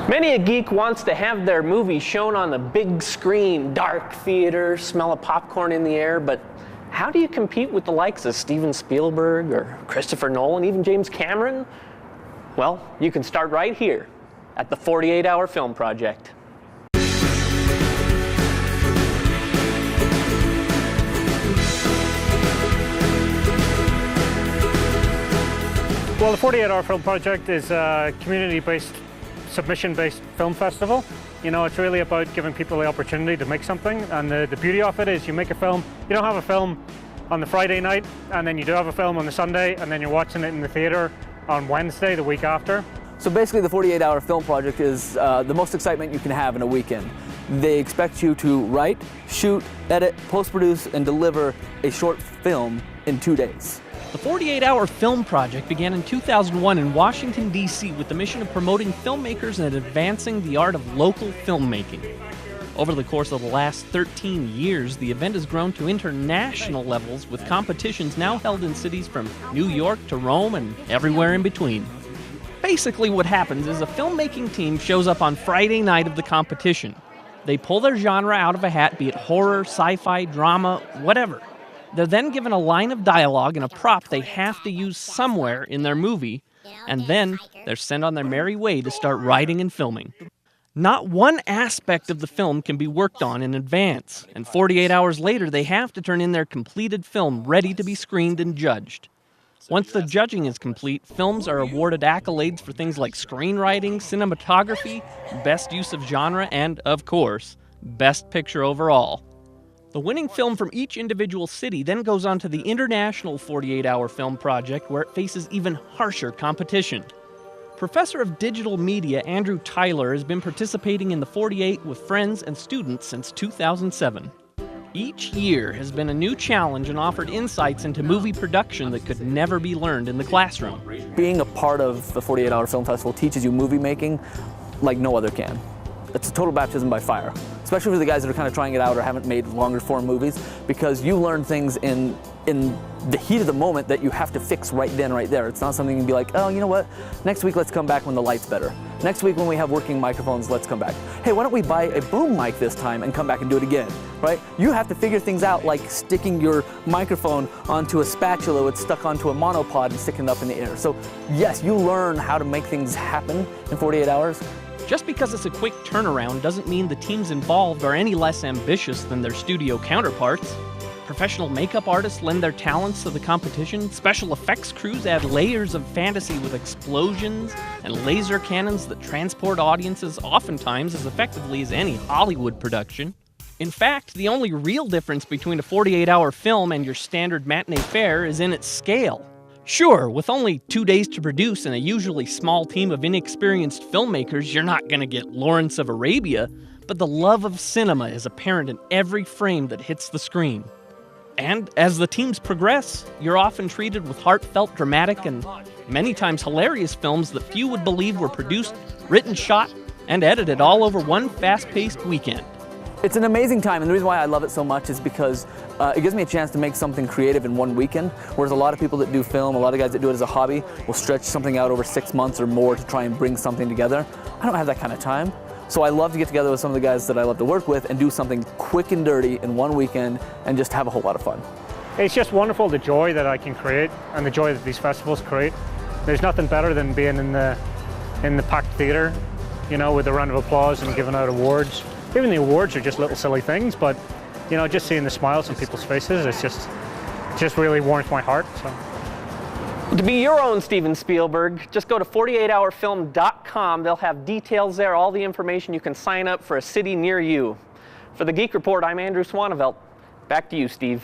Many a geek wants to have their movie shown on the big screen, dark theater, smell of popcorn in the air, but how do you compete with the likes of Steven Spielberg or Christopher Nolan, even James Cameron? Well, you can start right here at the 48-Hour Film Project. Well, the 48-Hour Film Project is a community-based, submission-based film festival. You know, it's really about giving people the opportunity to make something, and the beauty of it is you make a film. You don't have a film on the Friday night, and then you do have a film on the Sunday, and then you're watching it in the theater on Wednesday, the week after. So basically the 48-Hour Film Project is the most excitement you can have in a weekend. They expect you to write, shoot, edit, post-produce, and deliver a short film in 2 days. The 48-Hour Film Project began in 2001 in Washington, D.C. with the mission of promoting filmmakers and advancing the art of local filmmaking. Over the course of the last 13 years, the event has grown to international levels, with competitions now held in cities from New York to Rome and everywhere in between. Basically what happens is a filmmaking team shows up on Friday night of the competition. They pull their genre out of a hat, be it horror, sci-fi, drama, whatever. They're then given a line of dialogue and a prop they have to use somewhere in their movie, and then they're sent on their merry way to start writing and filming. Not one aspect of the film can be worked on in advance, and 48 hours later they have to turn in their completed film ready to be screened and judged. Once the judging is complete, films are awarded accolades for things like screenwriting, cinematography, best use of genre, and, of course, best picture overall. The winning film from each individual city then goes on to the International 48-Hour Film Project, where it faces even harsher competition. Professor of Digital Media Andrew Tyler has been participating in the 48 with friends and students since 2007. Each year has been a new challenge and offered insights into movie production that could never be learned in the classroom. Being a part of the 48-Hour Film Festival teaches you movie making like no other can. It's a total baptism by fire, especially for the guys that are kind of trying it out or haven't made longer form movies, because you learn things in the heat of the moment that you have to fix right then, right there. It's not something you can be like, oh, you know what, next week let's come back when the light's better. Next week when we have working microphones, let's come back. Hey, why don't we buy a boom mic this time and come back and do it again, right? You have to figure things out like sticking your microphone onto a spatula that's stuck onto a monopod and sticking it up in the air. So yes, you learn how to make things happen in 48 hours. Just because it's a quick turnaround doesn't mean the teams involved are any less ambitious than their studio counterparts. Professional makeup artists lend their talents to the competition, special effects crews add layers of fantasy with explosions and laser cannons that transport audiences oftentimes as effectively as any Hollywood production. In fact, the only real difference between a 48-hour film and your standard matinee fare is in its scale. Sure, with only 2 days to produce and a usually small team of inexperienced filmmakers, you're not going to get Lawrence of Arabia, but the love of cinema is apparent in every frame that hits the screen. And as the teams progress, you're often treated with heartfelt, dramatic, and many times hilarious films that few would believe were produced, written, shot, and edited all over one fast-paced weekend. It's an amazing time, and the reason why I love it so much is because it gives me a chance to make something creative in one weekend, whereas a lot of people that do film, a lot of guys that do it as a hobby, will stretch something out over 6 months or more to try and bring something together. I don't have that kind of time, so I love to get together with some of the guys that I love to work with and do something quick and dirty in one weekend and just have a whole lot of fun. It's just wonderful, the joy that I can create and the joy that these festivals create. There's nothing better than being in the packed theater, you know, with a round of applause and giving out awards. Even the awards are just little silly things, but you know, just seeing the smiles on people's faces, it just really warms my heart. So. To be your own Steven Spielberg, just go to 48hourfilm.com. They'll have details there, all the information. You can sign up for a city near you. For the Geek Report, I'm Andrew Swanevelt. Back to you, Steve.